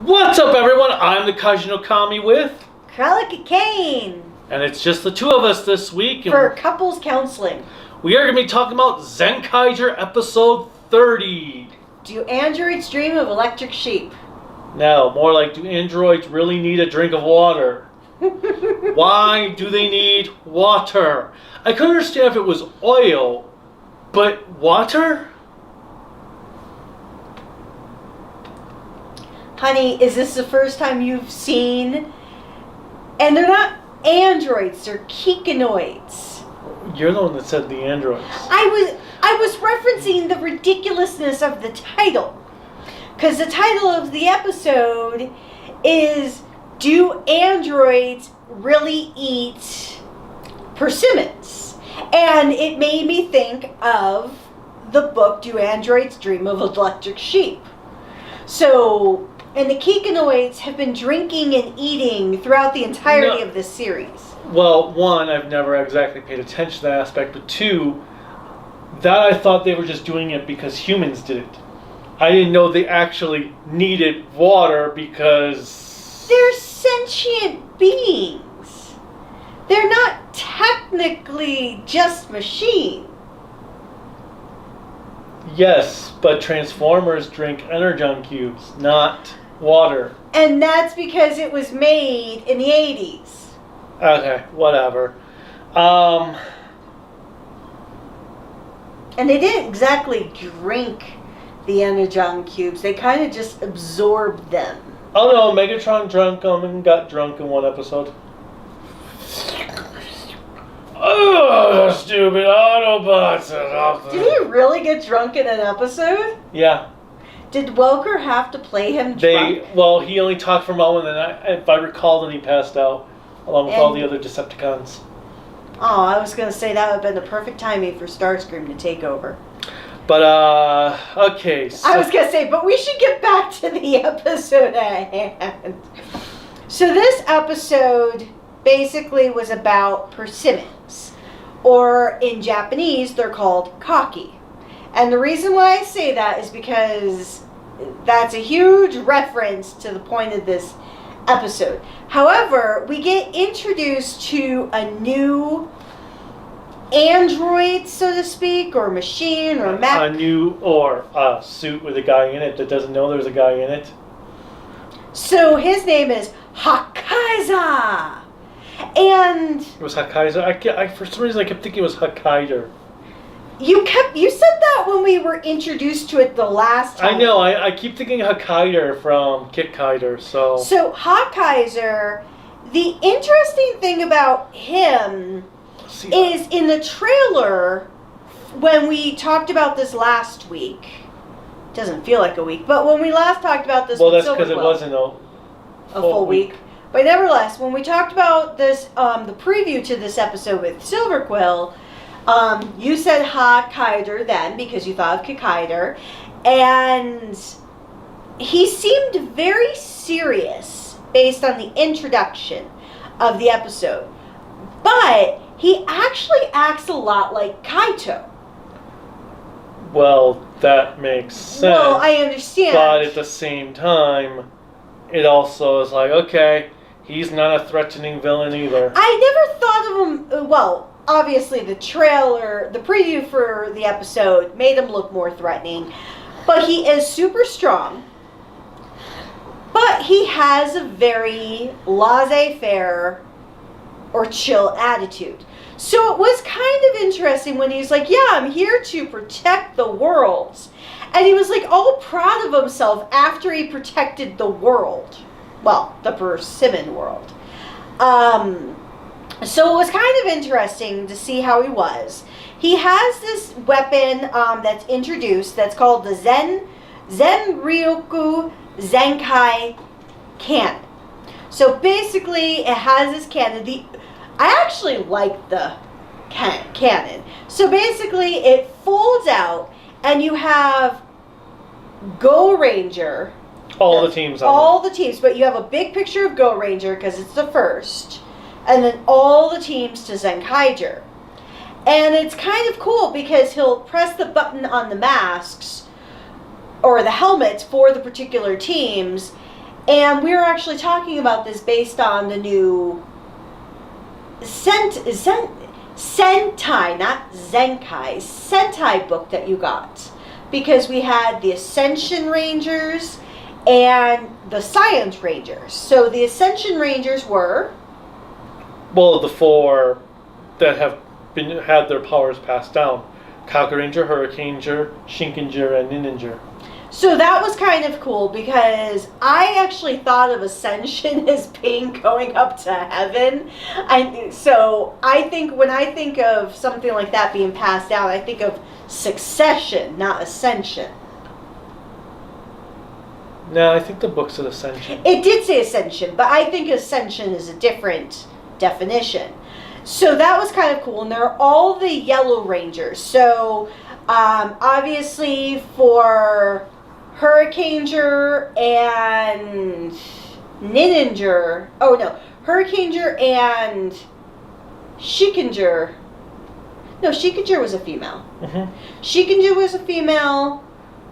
What's up, everyone? I'm the Kaiju no Kami with Cruellica and I. And it's just the two of us this week. For couples counseling. We are going to be talking about Zenkaiger episode 30. Do androids dream of electric sheep? No, more like, do androids really need a drink of water? Why do they need water? I could understand if it was oil, but water? Honey, is this the first time you've seen? And they're not androids, they're kikinoids. You're the one that said the androids. I was referencing the ridiculousness of the title. Because the title of the episode is, do androids really eat persimmons? And it made me think of the book, Do Androids Dream of Electric Sheep? So, and the kikinoids have been drinking and eating throughout the entirety of this series. Well, one, I've never exactly paid attention to that aspect, but two, that I thought they were just doing it because humans did it. I didn't know they actually needed water because... They're sentient beings. They're not technically just machines. Yes, but Transformers drink energon cubes, not water. And that's because it was made in the 80s. Okay, whatever. And they didn't exactly drink the energon cubes. They kind of just absorbed them. Oh no, Megatron drank them and got drunk in one episode. Oh, stupid Autobots! Did he really get drunk in an episode? Yeah. Did Welker have to play him drunk? Well, he only talked for a moment, and if I recall, then he passed out, along with all the other Decepticons. Oh, I was going to say that would have been the perfect timing for Starscream to take over. But, okay. So I was going to say, but we should get back to the episode at hand. So this episode basically was about persimmons. Or in Japanese, they're called kaki. And the reason why I say that is because that's a huge reference to the point of this episode. However, we get introduced to a new android, so to speak, or machine, or mech. A new, or a suit with a guy in it that doesn't know there's a guy in it. So his name is Hakaiza. And it was Hakaiza. I for some reason I kept thinking it was Hakaider. You said that when we were introduced to it the last time. I know. I keep thinking Hakaider from Kitkaider. So Hakaizer, the interesting thing about him is in the trailer when we talked about this last week. It doesn't feel like a week, but when we last talked about this, that's because it wasn't a full week. But nevertheless, when we talked about this, the preview to this episode with Silverquill, you said Hakaider then because you thought of Kikaider, and he seemed very serious based on the introduction of the episode. But he actually acts a lot like Kaito. Well, that makes sense. Well, I understand. But at the same time, it also is like, okay, he's not a threatening villain either. I never thought of him, well, obviously the trailer, the preview for the episode made him look more threatening. But he is super strong. But he has a very laissez-faire or chill attitude. So it was kind of interesting when he's like, yeah, I'm here to protect the world. And he was like all proud of himself after he protected the world. Well, the persimmon world. So it was kind of interesting to see how he was. He has this weapon that's introduced that's called the Zenryoku Zenkai cannon. So basically, it has this cannon. I actually like the cannon. So basically, it folds out, and you have Go Ranger. All the teams. But you have a big picture of Go Ranger because it's the first, and then all the teams to Zenkaiger. And it's kind of cool because he'll press the button on the masks or the helmets for the particular teams, And we were actually talking about this based on the new Sentai, not Zenkai, Sentai book that you got. Because we had the Ascension Rangers and the Science Rangers. So the Ascension Rangers were... Well, the 4 that have had their powers passed down. Kaku Ranger, Hurricaneger, Shinkenger, and Ninninger. So that was kind of cool because I actually thought of Ascension as being going up to heaven. So I think when I think of something like that being passed down, I think of succession, not ascension. No, I think the book said Ascension. It did say Ascension, but I think Ascension is a different definition. So that was kind of cool. And they're all the Yellow Rangers. So obviously for Hurricaneger and Ninninger. Oh no, Hurricaneger and Shinkenger. No, Shinkenger was a female. Mm-hmm. Shinkenger was a female.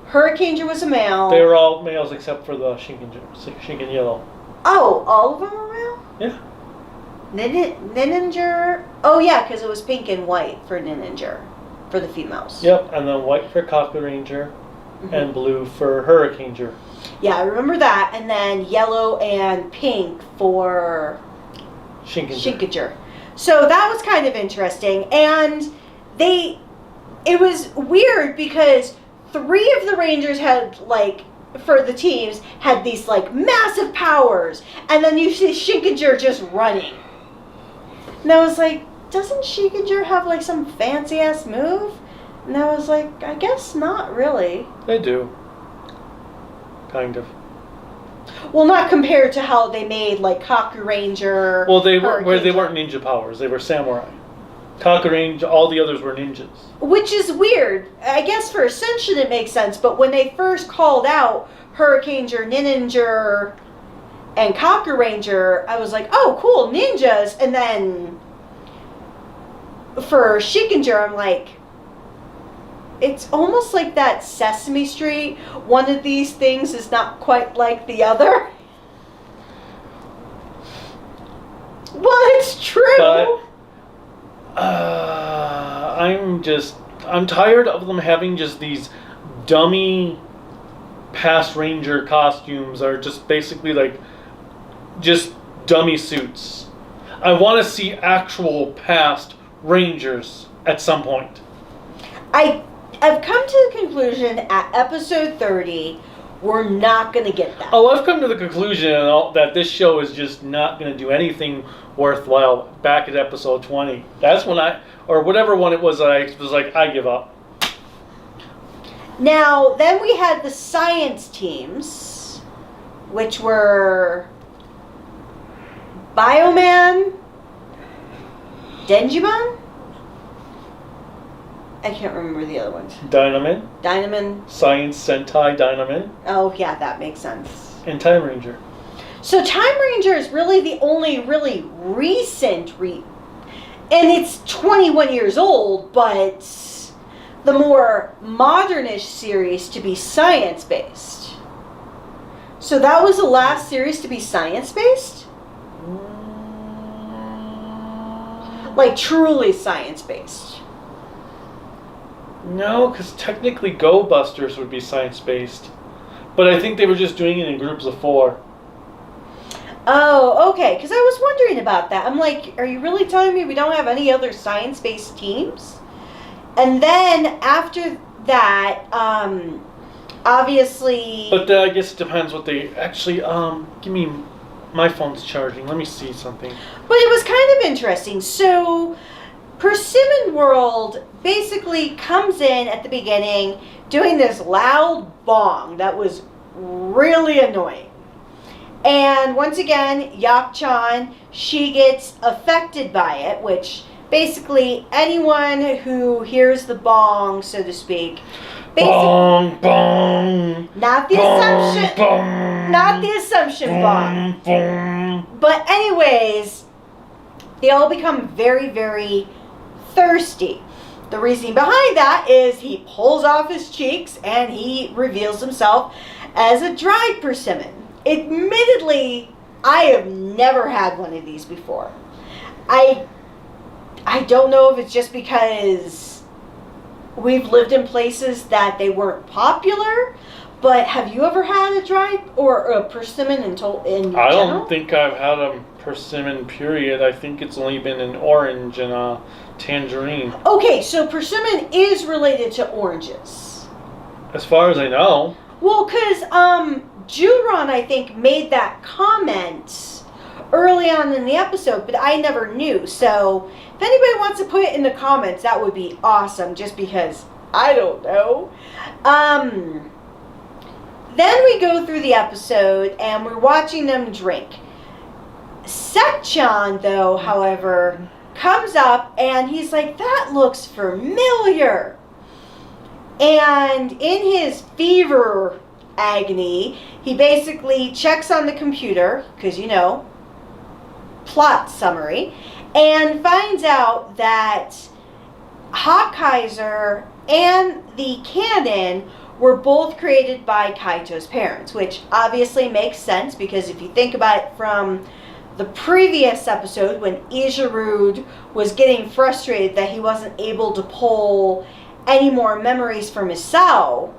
Hurricaneger was a male. They were all males except for the Shinken Yellow. Oh, all of them were male? Yeah. Ninninger. Oh yeah, because it was pink and white for Ninninger, for the females. Yep, and then white for Kaku Ranger. Mm-hmm. And blue for Hurricaneger. Yeah, I remember that. And then yellow and pink for Shinkenger. So that was kind of interesting. And it was weird because 3 of the Rangers had, like, for the teams, had these, like, massive powers. And then you see Shinkenger just running. And I was like, doesn't Shinkenger have, like, some fancy-ass move? And I was like, I guess not really. They do. Kind of. Well, not compared to how they made, like, Kaku Ranger. Well, they weren't ninja powers. They were samurai. Kaku Ranger, all the others were ninjas. Which is weird. I guess for Ascension it makes sense, but when they first called out Hurricaneger, Ninninger, and Kaku Ranger, I was like, oh, cool, ninjas. And then for Shinkenger, I'm like, it's almost like that Sesame Street. One of these things is not quite like the other. Well, it's true. But I'm tired of them having just these dummy past Ranger costumes are just basically like just dummy suits. I want to see actual past Rangers at some point. I've come to the conclusion at episode 30, we're not going to get that. Oh, I've come to the conclusion that this show is just not going to do anything worthwhile back at episode 20. That's when or whatever one it was, I was like, I give up. Now, then we had the science teams, which were Bioman, Denjiman? I can't remember the other ones. Dynaman. Science Sentai Dynaman. Oh, yeah, that makes sense. And Time Ranger. So Time Ranger is really the only really recent and it's 21 years old, but the more modernish series to be science-based. So that was the last series to be science-based? Like truly science-based. No, because technically Go Busters would be science-based. But I think they were just doing it in groups of 4. Oh, okay. Because I was wondering about that. I'm like, are you really telling me we don't have any other science-based teams? And then after that, obviously... But I guess it depends what they... Actually, give me... My phone's charging. Let me see something. But it was kind of interesting. So... Persimmon World basically comes in at the beginning doing this loud bong that was really annoying. And once again, Yak-chan, she gets affected by it, which basically anyone who hears the bong, so to speak, bong, bong, not the bong, assumption, bong, not the assumption bong. Bong. But anyways, they all become very, very thirsty. The reasoning behind that is he pulls off his cheeks and he reveals himself as a dried persimmon. admittedly, I have never had one of these before. I don't know if it's just because we've lived in places that they weren't popular, but have you ever had a dried or a persimmon in general? I don't think I've had a persimmon, period. I think it's only been an orange and a tangerine. Okay, so persimmon is related to oranges. As far as I know. Well, because Juron, I think, made that comment early on in the episode, but I never knew. So if anybody wants to put it in the comments, that would be awesome, just because I don't know. Then we go through the episode, and we're watching them drink. Sekchan, though, however, comes up, and he's like, that looks familiar. And in his fever agony, he basically checks on the computer, because, you know, plot summary, and finds out that Hawkeiser and the cannon were both created by Kaito's parents, which obviously makes sense, because if you think about it from the previous episode, when Ijarud was getting frustrated that he wasn't able to pull any more memories from his cell,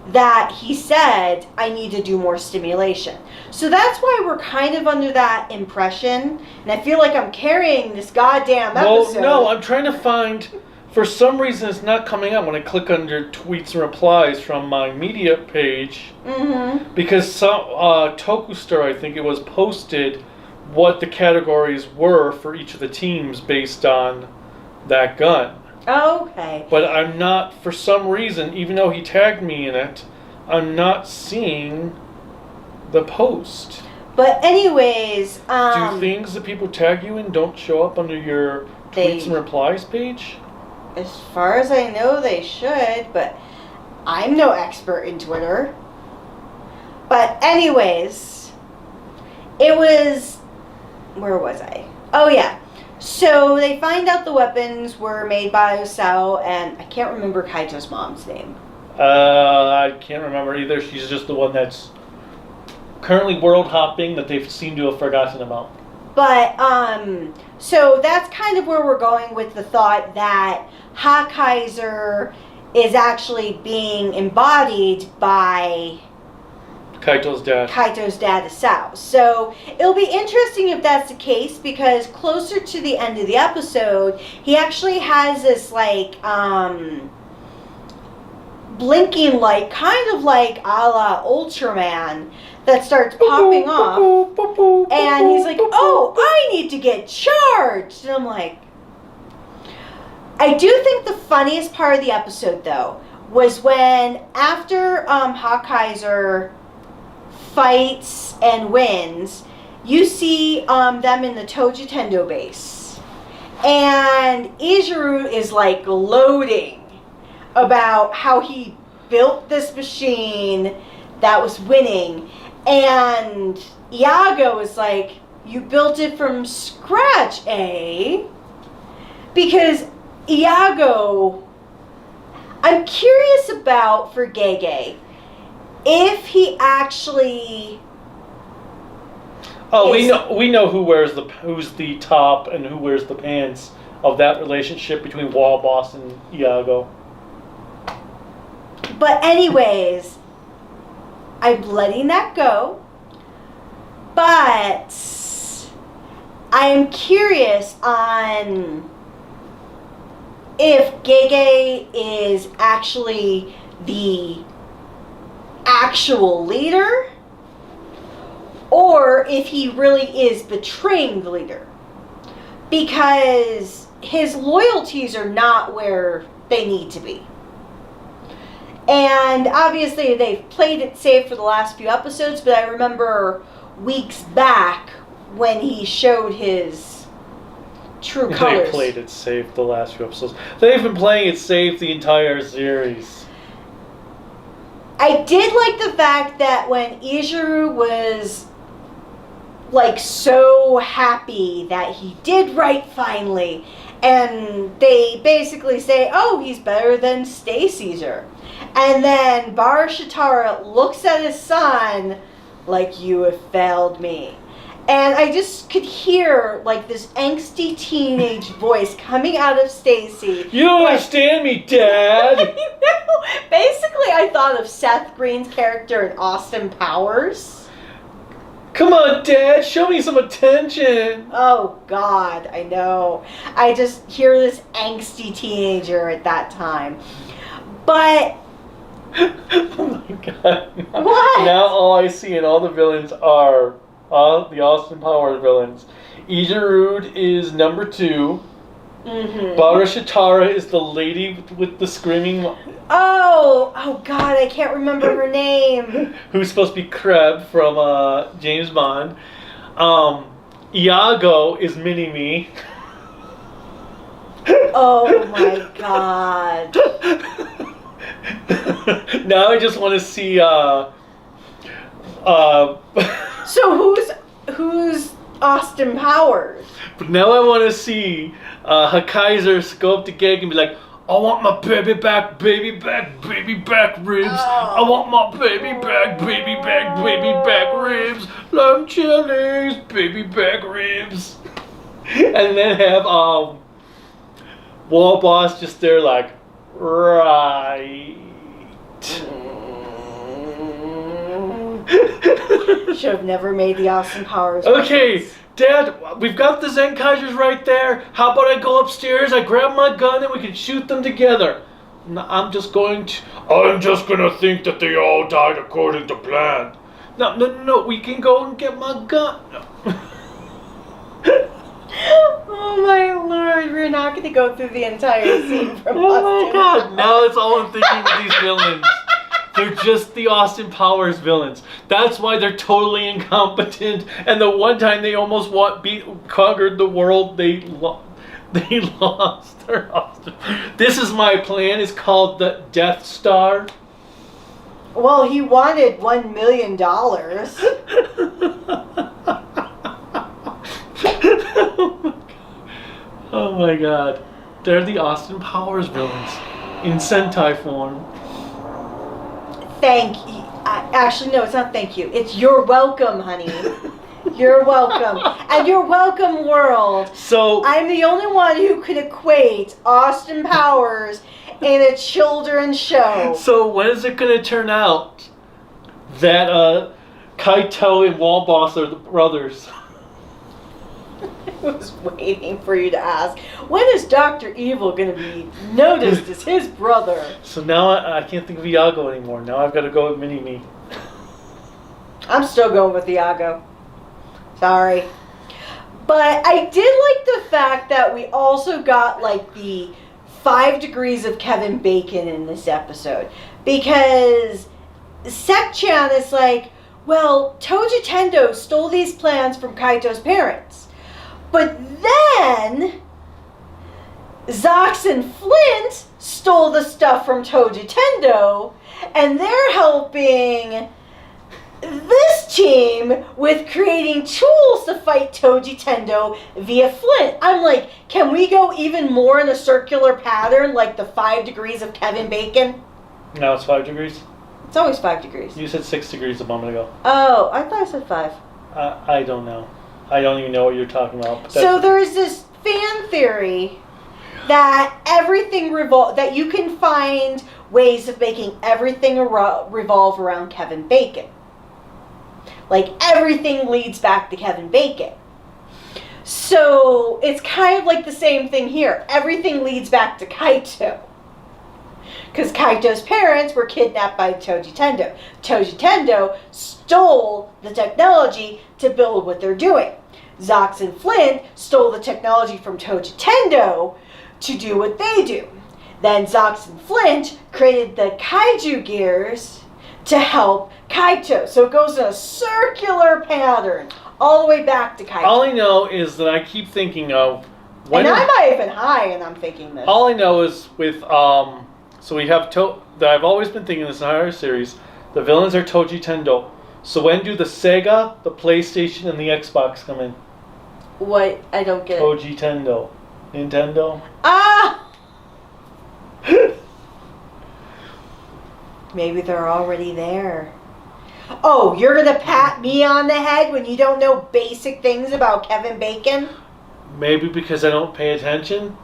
that he said, I need to do more stimulation. So that's why we're kind of under that impression, and I feel like I'm carrying this goddamn episode. Well, no, I'm trying to find... For some reason, it's not coming up when I click under tweets and replies from my media page. Mm-hmm. Because some Toku Star, I think it was, posted what the categories were for each of the teams based on that gun. Okay. But I'm not, for some reason, even though he tagged me in it, I'm not seeing the post. But anyways... Do things that people tag you in don't show up under your tweets and replies page? As far as I know, they should, but I'm no expert in Twitter. But anyways, it was... Where was I? Oh, yeah. So they find out the weapons were made by Osao, and I can't remember Kaito's mom's name. I can't remember either. She's just the one that's currently world hopping that they seem to have forgotten about. But, so that's kind of where we're going with the thought that Hawkeiser is actually being embodied by Kaito's dad, Asao. So it'll be interesting if that's the case, because closer to the end of the episode, he actually has this, like, blinking light, kind of like a la Ultraman, that starts popping off. And he's like, oh, I need to get charged. And I'm like... I do think the funniest part of the episode, though, was when after Hawkeiser fights and wins, you see them in the Tojitendo base. And Ijarud is, like, gloating about how he built this machine that was winning. And Iago is like, you built it from scratch, eh? Because Iago, I'm curious about, for Gege, if he actually... Oh, we know who's the top and who wears the pants of that relationship between Wall Boss and Iago. But anyways, I'm letting that go. But I am curious on if Gege is actually the actual leader, or if he really is betraying the leader. Because his loyalties are not where they need to be. And obviously they've played it safe for the last few episodes, but I remember weeks back when he showed his true colors. They played it safe the last few episodes. They've been playing it safe the entire series. I did like the fact that when Ijarud was like so happy that he did right finally, and they basically say, oh, he's better than Stay Caesar. And then Bar Shatara looks at his son like you have failed me. And I just could hear like this angsty teenage voice coming out of Stacy. You don't understand me, Dad. Basically, I thought of Seth Green's character in Austin Powers. Come on, Dad, show me some attention. Oh, God, I know. I just hear this angsty teenager at that time. But... Oh my God. What? Now all I see in all the villains are the Austin Powers villains. Ijarud is number 2. Mm-hmm. Bara Shitara is the lady with the screaming... Oh God, I can't remember her name. Who's supposed to be Kreb from James Bond. Iago is Mini-Me. Oh my God. Now I just want to see So who's Austin Powers? But now I want to see Kaiser go up to Gag and be like, I want my baby back ribs. Oh. I want my baby back ribs. Lamb chilies, baby back ribs. And then have Wall Boss just there like, right. Should have never made the Austin Powers. Okay, reference. Dad, we've got the Zenkaigers right there. How about I go upstairs, I grab my gun, and we can shoot them together? No, I'm just gonna think that they all died according to plan. No, we can go and get my gun. No. Oh my Lord, we're not going to go through the entire scene from Oh my Austin God, Powers. now that's all I'm thinking with these villains. They're just the Austin Powers villains. That's why they're totally incompetent. And the one time they almost conquered the world, they lost their Austin. This is my plan. It's called the Death Star. Well, he wanted $1 million. Oh my God. They're the Austin Powers villains in Sentai form. Thank you. Actually, no, it's not thank you. It's you're welcome, honey. You're welcome. And you're welcome, world. So I'm the only one who could equate Austin Powers in a children's show. So when is it going to turn out that Kaito and Wall Boss are the brothers? I was waiting for you to ask. When is Dr. Evil going to be noticed as his brother? So now I can't think of Iago anymore. Now I've got to go with Mini-Me. I'm still going with Iago. Sorry. But I did like the fact that we also got like the 5 degrees of Kevin Bacon in this episode. Because Sek-chan is like, well, Toji Tendo stole these plans from Kaito's parents. But then Zox and Flint stole the stuff from Toji Tendo, and they're helping this team with creating tools to fight Toji Tendo via Flint. I'm like, can we go even more in a circular pattern like the 5 degrees of Kevin Bacon? Now it's 5 degrees? It's always 5 degrees. You said 6 degrees a moment ago. Oh, I thought I said 5. I don't know. I don't even know what you're talking about. So there is this fan theory that everything that you can find ways of making everything revolve around Kevin Bacon. Like everything leads back to Kevin Bacon. So it's kind of like the same thing here. Everything leads back to Kaito. Because Kaito's parents were kidnapped by Toji Tendo. Toji Tendo stole the technology to build what they're doing. Zox and Flint stole the technology from Toji Tendo to do what they do. Then Zox and Flint created the kaiju gears to help Kaito. So it goes in a circular pattern all the way back to Kaito. All I know is that I keep thinking of... And I'm not even high and I'm thinking this. All I know is with... So we have... I've always been thinking this entire series. The villains are Toji Tendo. So when do the Sega, the PlayStation, and the Xbox come in? What? I don't get it. Toji Tendo. Nintendo? Ah! Maybe they're already there. Oh, you're gonna pat me on the head when you don't know basic things about Kevin Bacon? Maybe because I don't pay attention.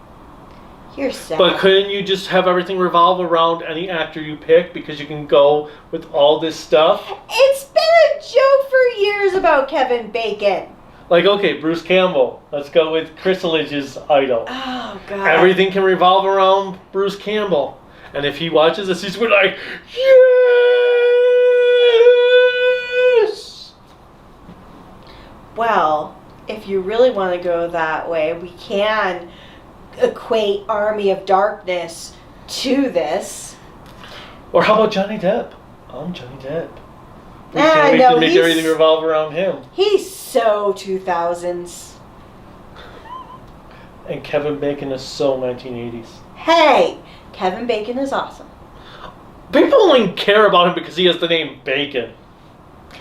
You're sad. But couldn't you just have everything revolve around any actor you pick because you can go with all this stuff? It's been a joke for years about Kevin Bacon. Like, okay, Bruce Campbell. Let's go with Chrysalige's idol. Oh, God. Everything can revolve around Bruce Campbell. And if he watches this, he's going like, yes! Well, if you really want to go that way, we can equate Army of Darkness to this. Or how about Johnny Depp? I'm Johnny Depp. We No, can make everything revolve around him. He's so 2000s. And Kevin Bacon is so 1980s. Hey, Kevin Bacon is awesome. People only care about him because he has the name Bacon.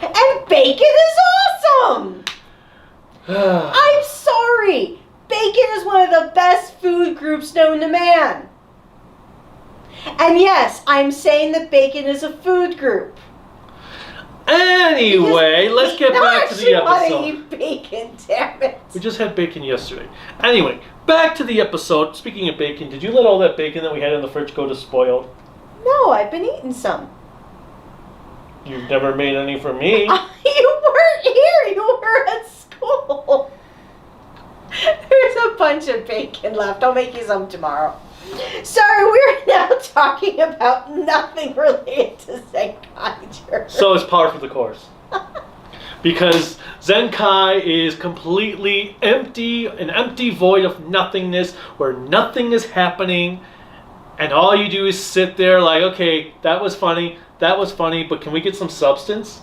And Bacon is awesome! I'm sorry. Bacon is one of the best food groups known to man. And yes, I'm saying that bacon is a food group. Anyway, let's get back to the episode. I actually want to eat bacon, damn it. We just had bacon yesterday. Anyway, back to the episode. Speaking of bacon, did you let all that bacon that we had in the fridge go to spoiled? No, I've been eating some. You've never made any for me. You weren't here. You were at school. There's a bunch of bacon left. I'll make you some tomorrow. Sorry, we're now talking about nothing related to Zenkaiger. So it's par for the course. Because Zenkai is completely empty, an empty void of nothingness where nothing is happening. And all you do is sit there like, okay, that was funny, but can we get some substance?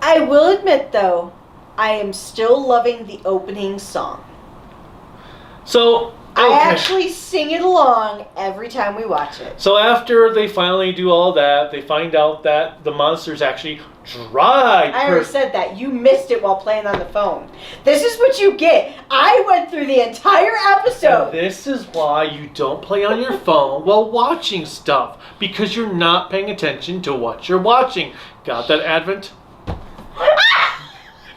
I will admit, though, I am still loving the opening song. So, okay. I actually sing it along every time we watch it. So after they finally do all that, they find out that the monsters actually dry. I already said that. You missed it while playing on the phone. This is what you get. I went through the entire episode. And this is why you don't play on your phone while watching stuff. Because you're not paying attention to what you're watching. Got that, Advent?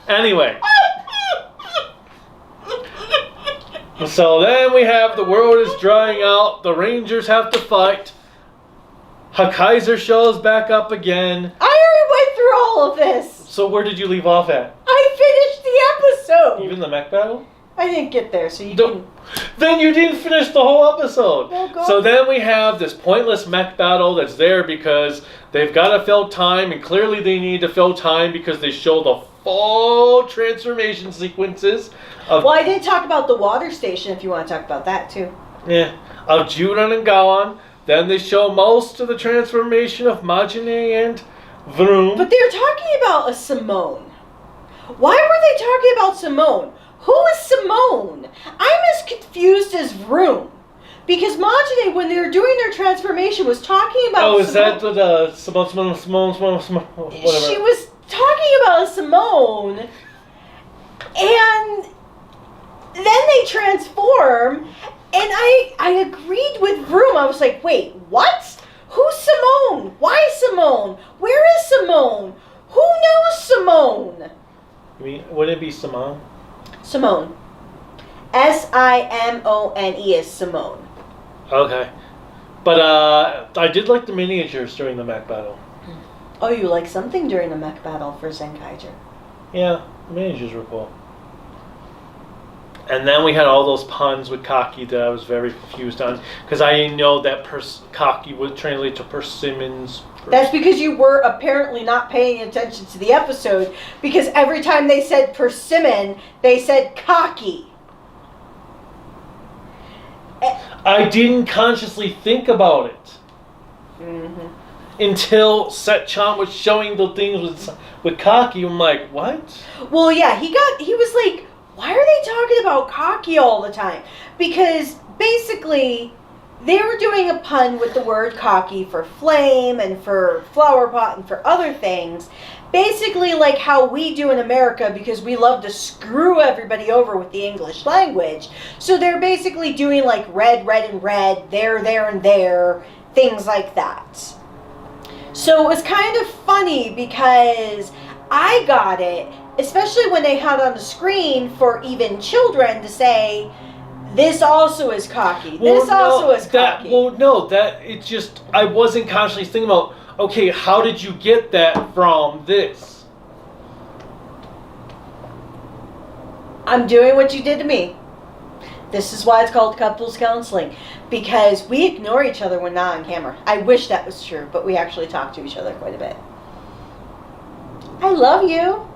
Anyway. So then we have the world is drying out. The Rangers have to fight. Zenkaiger shows back up again. I already went through all of this. So where did you leave off at? I finished the episode. Even the mech battle? I didn't get there, so you can... Then you didn't finish the whole episode. Well, so then we have this pointless mech battle that's there because they've got to fill time, and clearly they need to fill time because they show the full transformation sequences of... Well, I didn't talk about the water station if you want to talk about that, too. Yeah, of Juran and Gowan. Then they show most of the transformation of Majine and Vroom. But they're talking about a Simone. Why were they talking about Simone? Who is Simone? I'm as confused as Vroom. Because Majine, when they were doing their transformation, was talking about Oh, is Simone. that the Simone, whatever. She was talking about a Simone, and then they transform, and I agreed with Vroom. I was like, wait, what? Who's Simone? Why Simone? Where is Simone? Who knows Simone? You mean, wouldn't it be Simone? Simone. Simone is Simone. Okay. But I did like the miniatures during the mech battle. Oh, you like something during the mech battle for Zenkaiger. Yeah, the miniatures were cool. And then we had all those puns with Kaki that I was very confused on. Because I didn't know that Kaki would translate to persimmons. That's because you were apparently not paying attention to the episode, because every time they said persimmon, they said cocky. I didn't consciously think about it. Mm-hmm. Until Set-chan was showing the things with Kaki. I'm like, what? Well, yeah, he was like, why are they talking about cocky all the time? Because basically, they were doing a pun with the word cocky for flame and for flower pot and for other things. Basically like how we do in America, because we love to screw everybody over with the English language. So they're basically doing like red, red, and red, there, and there, things like that. So it was kind of funny because I got it, especially when they had on the screen for even children to say, this also is cocky. This also is cocky. It's just, I wasn't consciously thinking about, okay, how did you get that from this? I'm doing what you did to me. This is why it's called couples counseling. Because we ignore each other when not on camera. I wish that was true, but we actually talk to each other quite a bit. I love you.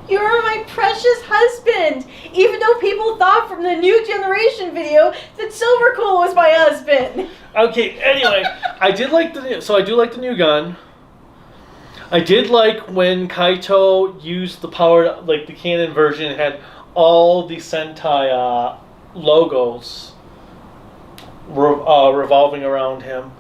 You're my precious husband. Even though people thought from the New Generation video that Silvercool was my husband. Okay, anyway, I do like the new gun. I did like when Kaito used the power, like the canon version, had all the Sentai logos revolving around him.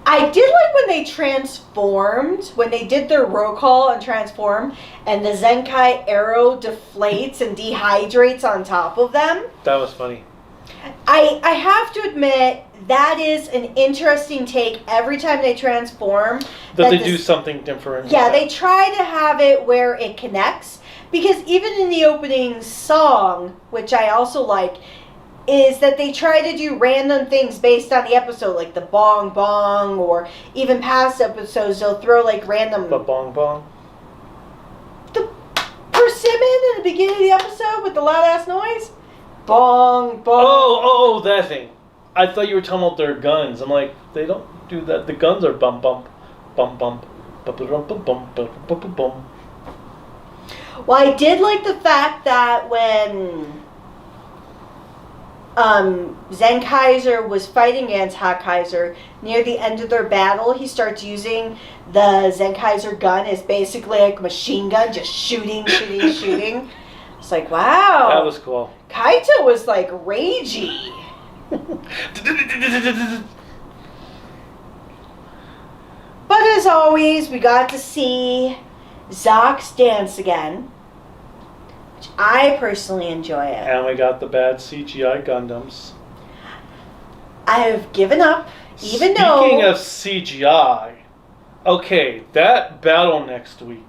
I did like when they transformed, when they did their roll call and transform, and the Zenkai arrow deflates and dehydrates on top of them. That was funny. I have to admit, that is an interesting take every time they transform. That they do something different. Yeah, they try to have it where it connects. Because even in the opening song, which I also like, is that they try to do random things based on the episode, like the bong bong, or even past episodes, they'll throw like random... The bong bong? The persimmon in the beginning of the episode with the loud ass noise? Bong bong. Oh, that thing. I thought you were talking about their guns. I'm like, they don't do that. The guns are bump bump, bump bump, bump bump bump bump bump bump bump. Well, I did like the fact that when Zenkaiger was fighting against Hakkaiser, near the end of their battle, he starts using the Zenkaiger gun as basically like a machine gun, just shooting. It's like, wow. That was cool. Kaito was like ragey. But as always, we got to see Zox dance again, which I personally enjoy it. And we got the bad CGI Gundams. I've given up, even though... Speaking of CGI, okay, that battle next week.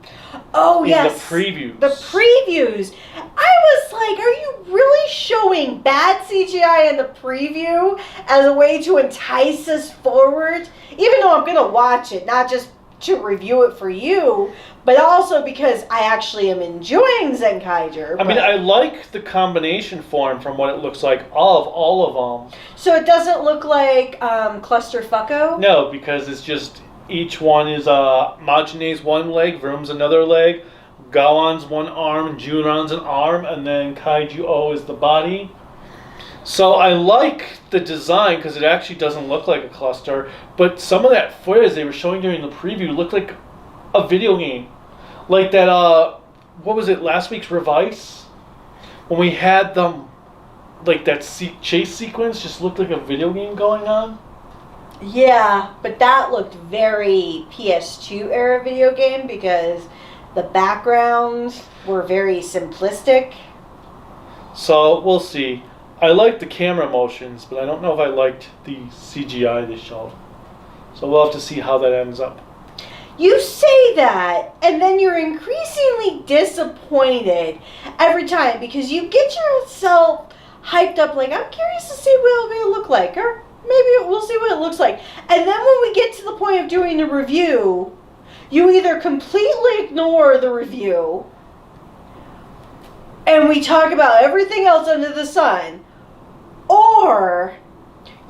Oh, yes. The previews. The previews. I was like, are you really showing bad CGI in the preview as a way to entice us forward? Even though I'm going to watch it, not just to review it for you, but also because I actually am enjoying Zenkaiger. I mean, I like the combination form from what it looks like of all of them. So it doesn't look like Clusterfucko? No, because it's just each one is Majine's one leg, Vroom's another leg, Gawan's one arm, Junran's an arm, and then Kaiju O is the body. So I like the design because it actually doesn't look like a cluster, but some of that footage they were showing during the preview looked like a video game. Like that, what was it, last week's Revice? When we had them, like that chase sequence just looked like a video game going on. Yeah, but that looked very PS2 era video game because the backgrounds were very simplistic. So we'll see. I like the camera motions, but I don't know if I liked the CGI they showed. So we'll have to see how that ends up. You say that, and then you're increasingly disappointed every time because you get yourself hyped up like, I'm curious to see what it'll look like, or maybe we'll see what it looks like. And then when we get to the point of doing the review, you either completely ignore the review and we talk about everything else under the sun, or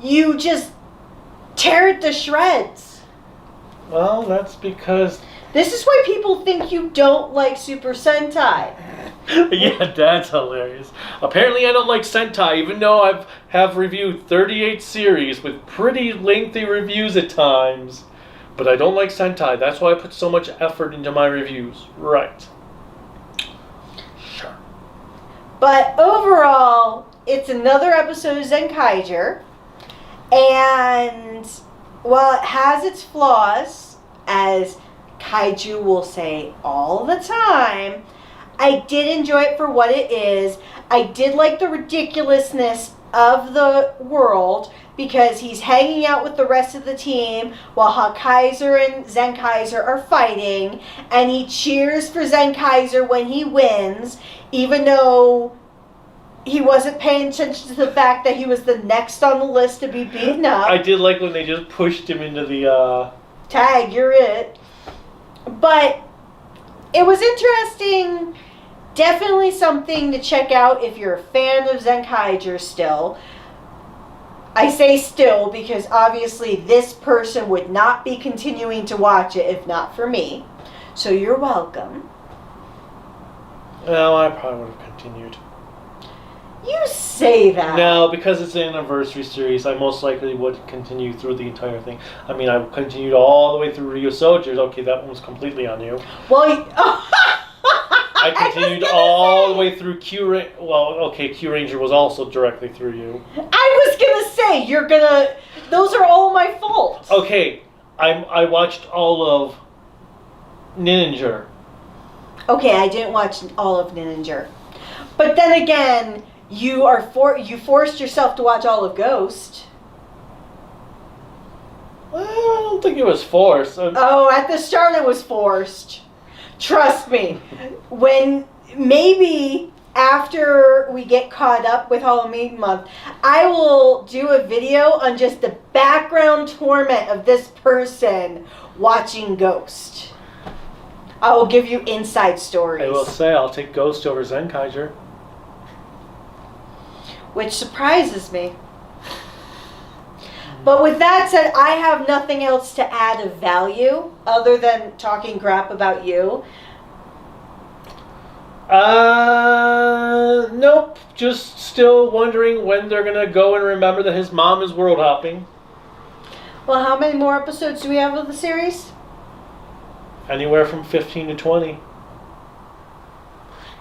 you just tear it to shreds. Well, that's because... This is why people think you don't like Super Sentai. Yeah, that's hilarious. Apparently I don't like Sentai, even though I have reviewed 38 series with pretty lengthy reviews at times. But I don't like Sentai. That's why I put so much effort into my reviews. Right. Sure. But overall, it's another episode of Zenkaiger. And while it has its flaws, as Kaiju will say all the time, I did enjoy it for what it is. I did like the ridiculousness of the world because he's hanging out with the rest of the team while Hakkaiser and Zenkaiger are fighting, and he cheers for Zenkaiger when he wins, even though he wasn't paying attention to the fact that he was the next on the list to be beaten up. I did like when they just pushed him into the... Tag, you're it. But it was interesting. Definitely something to check out if you're a fan of Zenkaiger still. I say still because obviously this person would not be continuing to watch it if not for me. So you're welcome. No, I probably would have continued. You say that. No, because it's an anniversary series, I most likely would continue through the entire thing. I mean, I continued all the way through Rio Soldiers. Okay, that one was completely on you. Well, I continued all the way through Q Ranger. Well, okay, Q Ranger was also directly through you. I was gonna say you're gonna. Those are all my fault. Okay, I watched all of Ninja. Okay, I didn't watch all of Ninja, but then again, you forced yourself to watch all of Ghost. Well, I don't think it was forced. Oh, at the start it was forced. Trust me. When maybe after we get caught up with Halloween month, I will do a video on just the background torment of this person watching Ghost. I will give you inside stories. I will say I'll take Ghost over Zenkaiger. Which surprises me. But with that said, I have nothing else to add of value other than talking crap about you. Nope. Just still wondering when they're going to go and remember that his mom is world hopping. Well, how many more episodes do we have of the series? Anywhere from 15 to 20.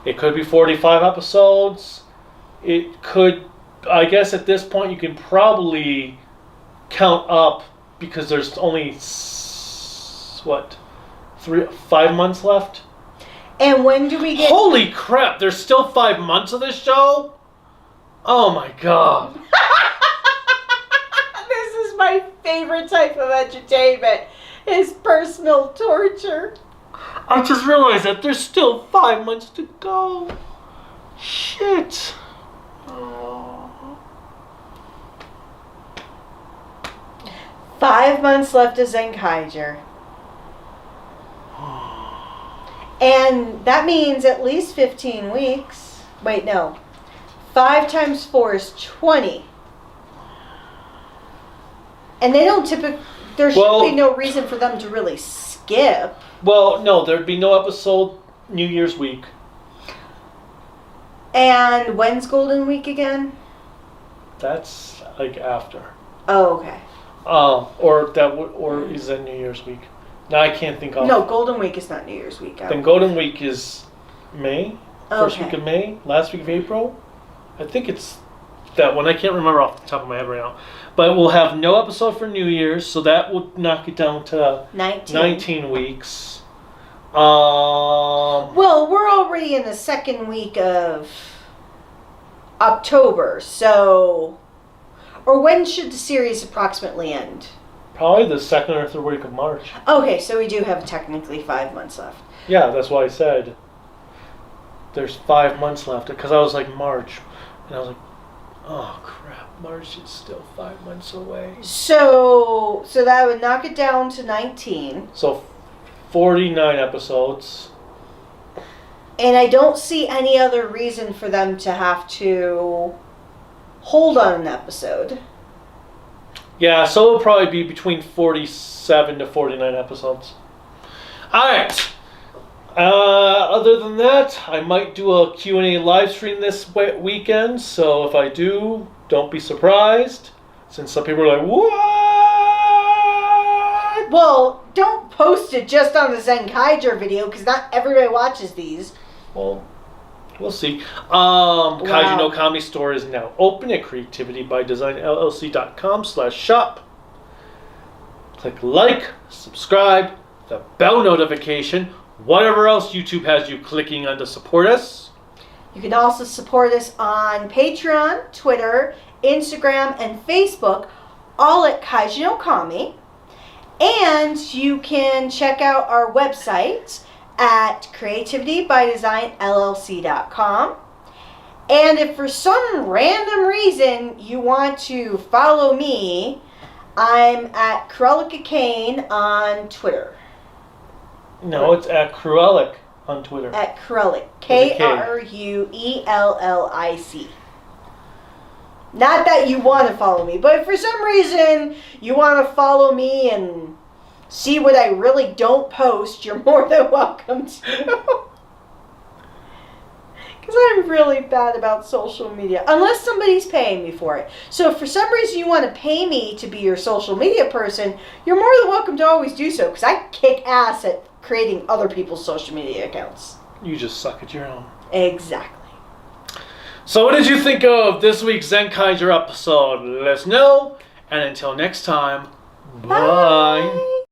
It could be 45 episodes. It could, I guess at this point you can probably count up because there's only 5 months left. And when do we get... Holy crap, there's still 5 months of this show? Oh my god. This is my favorite type of entertainment, is personal torture. I just realized that there's still 5 months to go. Shit. Oh. 5 months left of Zenkaiger. And that means at least 15 weeks. Wait, no. 5 times 4 is 20. And they don't typically... There should be no reason for them to really skip. Well, no, there'd be no episode New Year's week. And when's Golden Week again? That's like after. Oh, okay. Or is that New Year's week? No, I can't think of. No, Golden Week is not New Year's week. Then Golden Week is May? First Okay. week of May? Last week of April? I think it's that one. I can't remember off the top of my head right now. But we'll have no episode for New Year's, so that will knock it down to 19 weeks. Well, we're already in the second week of October, so... Or when should the series approximately end? Probably the second or third week of March. Okay, so we do have technically 5 months left. Yeah, that's why I said there's 5 months left. Because I was like, March. And I was like, oh crap, March is still 5 months away. So that would knock it down to 19. So 49 episodes. And I don't see any other reason for them to have to hold on an episode. Yeah, so it'll probably be between 47 to 49 episodes. Alright. Other than that, I might do a Q&A live stream this weekend. So if I do, don't be surprised. Since some people are like, what? Well, don't post it just on the Zenkaiger video, because not everybody watches these. Well, we'll see. Kaiju no Kami store is now open at creativitybydesignllc.com/shop. Click like, subscribe, the bell notification, whatever else YouTube has you clicking on to support us. You can also support us on Patreon, Twitter, Instagram, and Facebook, all at Kaiju no Kami. And you can check out our website at creativitybydesignllc.com. And if for some random reason you want to follow me, I'm at Cruellica and I on Twitter. No, it's at Cruellic on Twitter. At Cruellic. K-R-U-E-L-L-I-C. Not that you want to follow me, but if for some reason you want to follow me and see what I really don't post, you're more than welcome to. Because I'm really bad about social media. Unless somebody's paying me for it. So if for some reason you want to pay me to be your social media person, you're more than welcome to always do so. Because I kick ass at creating other people's social media accounts. You just suck at your own. Exactly. So what did you think of this week's Zenkaiger episode? Let us know. And until next time, bye.